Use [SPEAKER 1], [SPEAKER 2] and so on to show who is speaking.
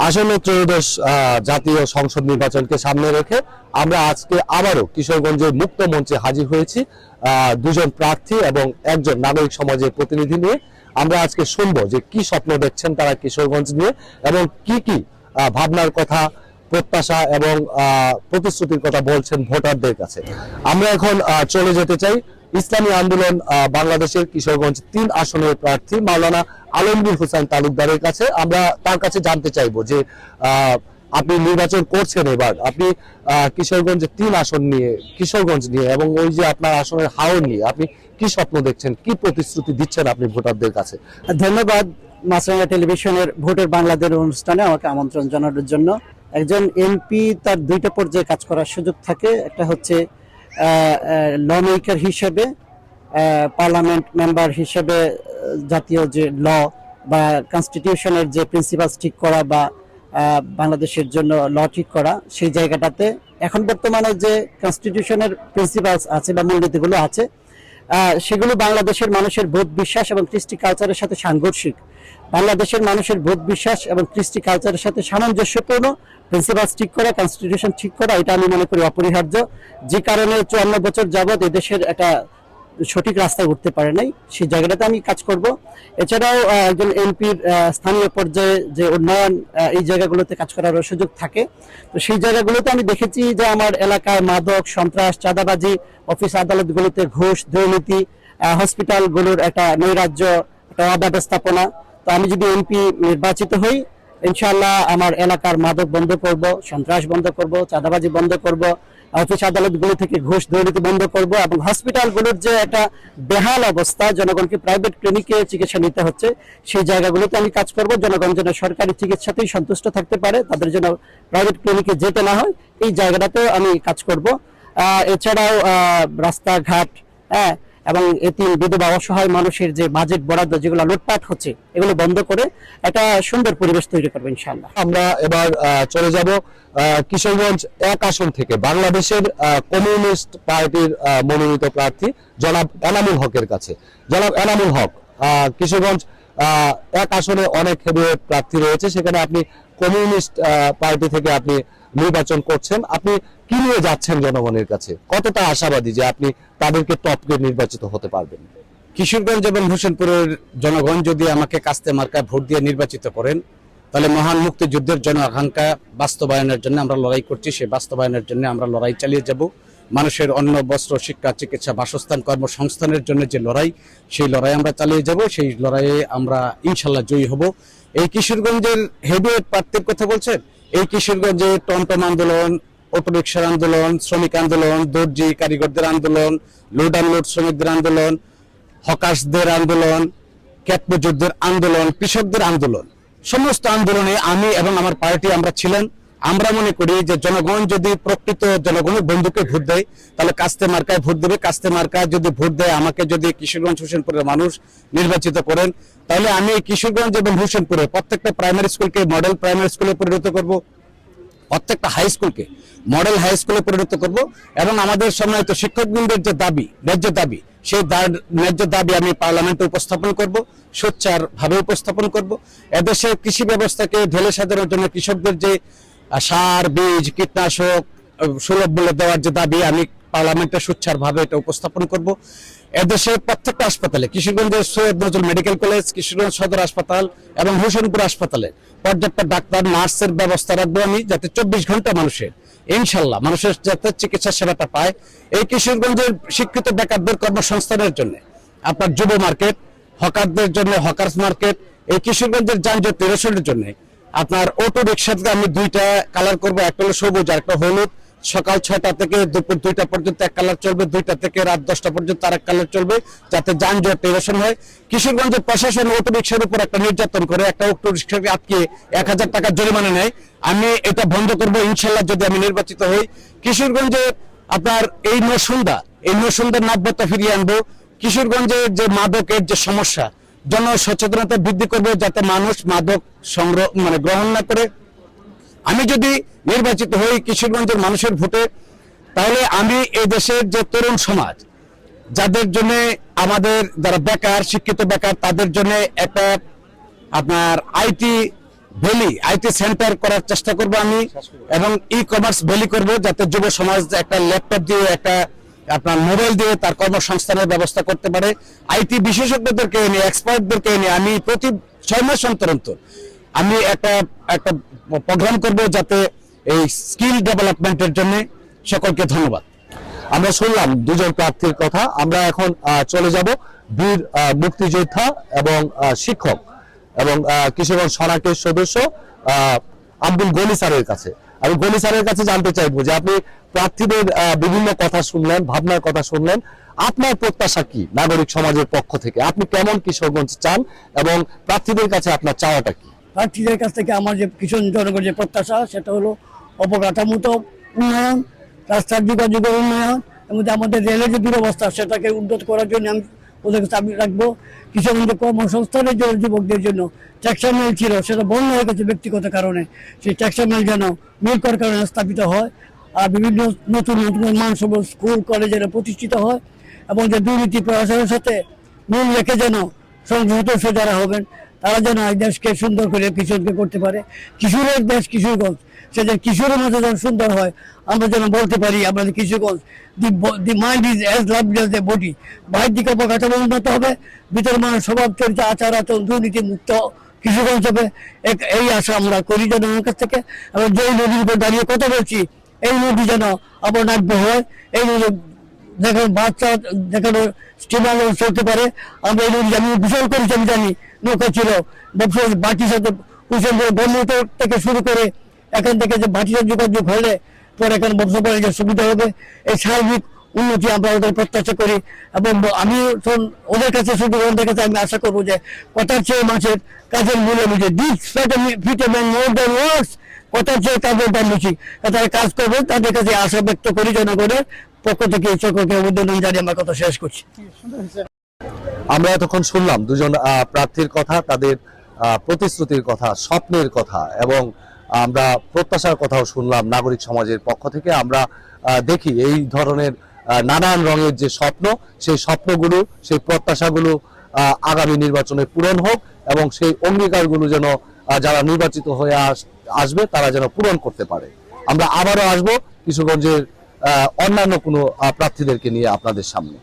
[SPEAKER 1] আসন্ন ত্রয়োদশ জাতীয় সংসদ নির্বাচনকে সামনে রেখে আমরা আজকে আবারও কিশোরগঞ্জের মুক্ত মঞ্চে হাজির হয়েছি দুজন প্রার্থী এবং একজন নাগরিক সমাজের প্রতিনিধি নিয়ে। আমরা আজকে শুনবো যে কি স্বপ্ন দেখছেন তারা কিশোরগঞ্জ নিয়ে এবং কি কি ভাবনার কথা, প্রত্যাশা এবং প্রতিশ্রুতির কথা বলছেন ভোটারদের কাছে। আমরা এখন চলে যেতে চাই ইসলামী আন্দোলন বাংলাদেশের কিশোরগঞ্জ 3 আসনের প্রার্থী মাওলানা আলমগীর হোসেন তালুকদারের কাছে। আমরা তার কাছে জানতে চাইবো যে আপনি নির্বাচন করছেন, এবার আপনি কিশোরগঞ্জ 3 আসন নিয়ে, কিশোরগঞ্জ নিয়ে এবং ওই যে আপনার আসনের হাওর নিয়ে আপনি কি স্বপ্ন দেখছেন, কি প্রতিশ্রুতি দিচ্ছেন আপনি ভোটারদের কাছে?
[SPEAKER 2] ধন্যবাদ মাছরাঙা টেলিভিশনের ভোটের বাংলাদেশ অনুষ্ঠানে আমাকে আমন্ত্রণ জানানোর জন্য। একজন এমপি তার দুইটা পর্যায়ে কাজ করার সুযোগ থাকে। একটা হচ্ছে ল মেকার হিসেবে, পার্লামেন্ট মেম্বার হিসেবে জাতীয় যে ল বা কনস্টিটিউশনের যে প্রিন্সিপালস ঠিক করা বা বাংলাদেশের জন্য ল ঠিক করা, সেই জায়গাটাতে এখন বর্তমানে যে কনস্টিটিউশনের প্রিন্সিপালস আছে বা মূলনীতিগুলো আছে সেগুলো বাংলাদেশের মানুষের বোধ বিশ্বাস এবং কৃষ্টি কালচারের সাথে সাংঘর্ষিক। বাংলাদেশের মানুষের বোধ বিশ্বাস এবং কৃষ্টি কালচারের সাথে সামঞ্জস্যপূর্ণ প্রিন্সিপালস ঠিক করা, কনস্টিটিউশন ঠিক করা, এটা আমি মনে করি অপরিহার্য। যে কারণে 54 বছর যাবৎ এদেশের একটা সঠিক রাস্তায় উঠতে পারে নাই, সেই জায়গাটাতে আমি কাজ করব। এছাড়াও একজন এমপির স্থানীয় পর্যায়ে যে উন্নয়ন, এই জায়গাগুলোতে কাজ করার সুযোগ থাকে। তো সেই জায়গাগুলোতে আমি দেখেছি যে আমার এলাকায় মাদক, সন্ত্রাস, চাঁদাবাজি, অফিস আদালতগুলোতে ঘুষ, দুর্নীতি, হসপিটালগুলোর একটা নৈরাজ্য, একটা অব্যবস্থাপনা। তো আমি যদি এমপি নির্বাচিত হই, ইনশাআল্লাহ আমার এলাকার মাদক বন্ধ করব, সন্ত্রাস বন্ধ করব, চাঁদাবাজি বন্ধ করব, অফিস আদালতগুলো থেকে ঘুষ দুর্নীতি বন্ধ করব এবং হসপিটালগুলোর যে একটা বেহাল অবস্থা, জনগণকে প্রাইভেট ক্লিনিকে চিকিৎসা নিতে হচ্ছে, সেই জায়গাগুলোতে আমি কাজ করব। জনগণ যেন সরকারি চিকিৎসাতেই সন্তুষ্ট থাকতে পারে, তাদের জন্য প্রাইভেট ক্লিনিকে যেতে না হয়, এই জায়গাটাতেও আমি কাজ করব। এছাড়াও রাস্তাঘাট, হ্যাঁ, এবং এতিম, বিধবা, অসহায় মানুষের যে বাজেট বরাদ্দ যেগুলো লুটপাট হচ্ছে, এগুলো বন্ধ করে একটা সুন্দর পরিবেশ তৈরি করবো ইনশাআল্লাহ।
[SPEAKER 1] আমরা এবার চলে যাব কিশোরগঞ্জ 1 আসন থেকে বাংলাদেশের কমিউনিস্ট পার্টির মনোনীত প্রার্থী জনাব এনামুল হকের কাছে। জনাব এনামুল হক, কিশোরগঞ্জ 1 আসনে অনেক হেভিওয়েট প্রার্থী রয়েছে, সেখানে আপনি কমিউনিস্ট পার্টি থেকে আপনি নির্বাচন করছেন। আপনি কি নিয়ে যাচ্ছেন জনগণের কাছে? কতটা আশাবাদী যে আপনি তাদেরকে টপকে নির্বাচিত হতে পারবেন?
[SPEAKER 3] কিশোরগঞ্জ এবং হোসেনপুরের জনগণ যদি আমাকে কাস্তে মার্কায় ভোট দিয়ে নির্বাচিত করেন, তাহলে মহান মুক্তিযুদ্ধের জন আকাঙ্ক্ষা বাস্তবায়নের জন্য আমরা লড়াই করছি। সেই বাস্তবায়নের জন্য আমরা লড়াই চালিয়ে যাব। মানুষের অন্ন, বস্ত্র, শিক্ষা, চিকিৎসা, বাসস্থান, কর্মসংস্থানের জন্য যে লড়াই, সেই লড়াই আমরা চালিয়ে যাব। সেই লড়াইয়ে আমরা ইনশাল্লাহ জয়ী হব। এই কিশোরগঞ্জের হেভিওয়েট প্রার্থীর কথা বলছেন, এই কিশোরগঞ্জে টমটম আন্দোলন, অটোরিকশার আন্দোলন, শ্রমিক আন্দোলন, দর্জি কারিগরদের আন্দোলন, লোড আনলোড শ্রমিকদের আন্দোলন, হকার্সদের আন্দোলন, ক্যাট মজুরদের আন্দোলন, কৃষকদের আন্দোলন, সমস্ত আন্দোলনে আমি এবং আমার পার্টি আমরা ছিলেন। আমরা মনে করি যে জনগণ যদি প্রকৃত জনগণের বন্ধুকে ভোট দেয়, তাহলে কাস্তে মার্কায় ভোট দেবে। কাস্তে মার্কায় যদি ভোট দেয়, আমাকে যদি কিশোরগঞ্জ হোসেনপুরের মানুষ নির্বাচিত করেন, তাহলে আমি কিশোরগঞ্জ এবং হোসেনপুরে প্রত্যেকটা প্রাইমারি স্কুলকে মডেল প্রাইমারি স্কুলে পরিণত করব, প্রত্যেকটা হাই স্কুলকে মডেল হাই স্কুলে পরিণত করব এবং আমাদের সম্মানিত শিক্ষকবৃন্দের যে দাবি, ন্যায্য দাবি, সেই ন্যায্য দাবি আমি পার্লামেন্টে উপস্থাপন করব, সোচ্চার ভাবে উপস্থাপন করব। এদেশের কৃষি ব্যবস্থাকে ঢেলে সাজানোর জন্য কৃষকদের যে সার, বীজ, কীটনাশক সুলভ মূল্যে দেওয়ার যে দাবি, আমি পার্লামেন্টে সোচ্চার ভাবে এটা উপস্থাপন করব। এদেশের প্রত্যেকটা হাসপাতালে, কিশোরগঞ্জের সৈয়দ নজরুল মেডিকেল কলেজ, কিশোরগঞ্জ সদর হাসপাতাল এবং হোসেনপুর হাসপাতালে পর্যাপ্ত ডাক্তার, নার্সের ব্যবস্থা রাখবো আমি, যাতে 24 ঘন্টা মানুষের ইনশাল্লাহ মানুষের যাতে চিকিৎসা সেবাটা পায়। এই কিশোরগঞ্জের শিক্ষিত বেকারদের কর্মসংস্থানের জন্য আপনার যুব মার্কেট, হকারদের জন্য হকার্স মার্কেট, এই কিশোরগঞ্জের যানজট নিরসনের জন্য আপনার অটো রিক্সাতে আমি 2টা কালার করবো, একটা হলো সবুজ আর একটা হলুদ। সকাল 6টা থেকে দুপুর 2টা পর্যন্ত এক কালার চলবে, 2টা থেকে রাত 10টা পর্যন্ত আরেক কালার চলবে, যাতে যানজট নিরসন হয়। কিশোরগঞ্জের প্রশাসন অটো রিক্সার উপর একটা নির্যাতন করে, একটা অটো রিক্সাকে আটকে 1000 টাকা জরিমানা নেয়। আমি এটা বন্ধ করব ইনশাল্লাহ যদি আমি নির্বাচিত হই। কিশোরগঞ্জে আপনার এই নসুন্দর নাব্যতা ফিরিয়ে আনবো। কিশোরগঞ্জে যে মাদকের যে সমস্যা, জন সচেতনতা বৃদ্ধি করবে, যাতে মানুষ মাদক গ্রহণ না করে। আমি যদি নির্বাচিত হই কিশোরগঞ্জের মানুষের ভোটে, তাহলে আমি এই দেশের যে তরুণ সমাজ, যাদের জন্য আমাদের যারা বেকার, শিক্ষিত বেকার, তাদের জন্য একটা আপনার আইটি ভ্যালি আইটি সেন্টার করার চেষ্টা করব আমি, এবং ই কমার্স ভ্যালি করব, যাতে যুব সমাজ একটা ল্যাপটপ দিয়ে একটা আপনার মোবাইল দিয়ে তার কর্মসংস্থানের ব্যবস্থা করতে পারে। আইটি বিশেষজ্ঞদেরকে এনে, এক্সপার্টদেরকে এনে আমি প্রতি 6 মাস অন্তর অন্তর আমি একটা একটা প্রোগ্রাম করব, যাতে এই স্কিল ডেভেলপমেন্টের জন্য। সকলকে ধন্যবাদ।
[SPEAKER 1] আমরা শুনলাম দুজন প্রার্থীর কথা। আমরা এখন চলে যাব বীর মুক্তিযোদ্ধা এবং শিক্ষক এবং কিশোরগঞ্জ সনাকের সদস্য আব্দুল গনি স্যারের কাছে। আমি গনি স্যারের কাছে জানতে চাইবো যে আপনি প্রার্থীদের বিভিন্ন কথা শুনলেন, ভাবনার কথা শুনলেন, আপনার প্রত্যাশা কি নাগরিক সমাজের পক্ষ থেকে? আপনি কেমন কিশোরগঞ্জ চান এবং প্রার্থীদের কাছে আপনার চাওয়াটা কি?
[SPEAKER 4] প্রার্থীদের কাছ থেকে আমার যে কিশোর জনগণের যে প্রত্যাশা, সেটা হলো অবকাঠামোগত উন্নয়ন, রাস্তার যোগাযোগের উন্নয়ন, এবং আমাদের রেলের যে দুরবস্থা সেটাকে উন্নত করার জন্য আমি ওদের কাছে আমি রাখবো। কিশোরগঞ্জের কর্মসংস্থানের জন্য যুবকদের জন্য ট্যাক্সা মিল ছিল, সেটা বন্ধ হয়ে গেছে ব্যক্তিগত কারণে। সেই ট্যাক্সা মিল যেন মিল করার কারণে স্থাপিত হয়, আর বিভিন্ন নতুন নতুন মানসম্পন্ন স্কুল কলেজের প্রতিষ্ঠিত হয়, এবং যে দুর্নীতি প্রশাসনের সাথে মিল রেখে যেন সংসদ সদস্য যারা হবেন তারা যেন এই দেশকে সুন্দর করে কিশোরকে করতে পারে। কিশোরের দেশ কিশোরগঞ্জ, সে যে কিশোরের মধ্যে যেন সুন্দর হয়, আমরা যেন বলতে পারি আমাদের কিশোরগঞ্জ দি mind is as lovely as the body. বাইরের দিকে অবকাঠামো উন্নত হবে, ভিতরে মানুষ স্বভাব চরিত্র আচার আচরণ দুর্নীতি মুক্ত কিশোরগঞ্জ হবে। এই আশা আমরা করি জনগণের কাছ থেকে। এবং যে নদীর উপর দাঁড়িয়ে কথা বলছি, এই নদী যেন আবার নাকবে হয়, এই নদী যেখানে বাচ্চা যেখানে স্টিমার চলতে পারে। আমরা এই নদী আমি বিশাল করেছি, আমি জানি নৌকা ছিল, ব্যবসা বাটির সাথে বন্ধুত্ব থেকে শুরু করে এখান থেকে যে বাটির যোগাযোগ হলে পরে এখানে ব্যবসা বাণিজ্যের সুবিধা হবে। এই সার্বিক উন্নতি আমরা ওদের প্রত্যাশা করি, এবং আমি ওদের কাছে শুধু ওদের কাছে আমি আশা করবো যে কথার চেয়ে মাছের কাজের মূল্য বুঝে কথার চেয়ে কাজের দাম বেশি, তারা কাজ করবে। তাদের কাছে আশা ব্যক্ত করি জনগণের পক্ষ থেকে সকলকে অভিনন্দন জানিয়ে আমার কথা শেষ করছি।
[SPEAKER 1] আমরা এতক্ষণ শুনলাম দুজন প্রার্থীর কথা, তাদের প্রতিশ্রুতির কথা, স্বপ্নের কথা, এবং আমরা প্রত্যাশার কথাও শুনলাম নাগরিক সমাজের পক্ষ থেকে। আমরা দেখি এই ধরনের নানান রঙের যে স্বপ্ন, সেই স্বপ্নগুলো, সেই প্রত্যাশাগুলো আগামী নির্বাচনে পূরণ হোক, এবং সেই অঙ্গীকারগুলো যেন যারা নির্বাচিত হয়ে আসবে তারা যেন পূরণ করতে পারে। আমরা আবারও আসবো কিশোরগঞ্জের অন্যান্য কোনো প্রার্থীদেরকে নিয়ে আপনাদের সামনে।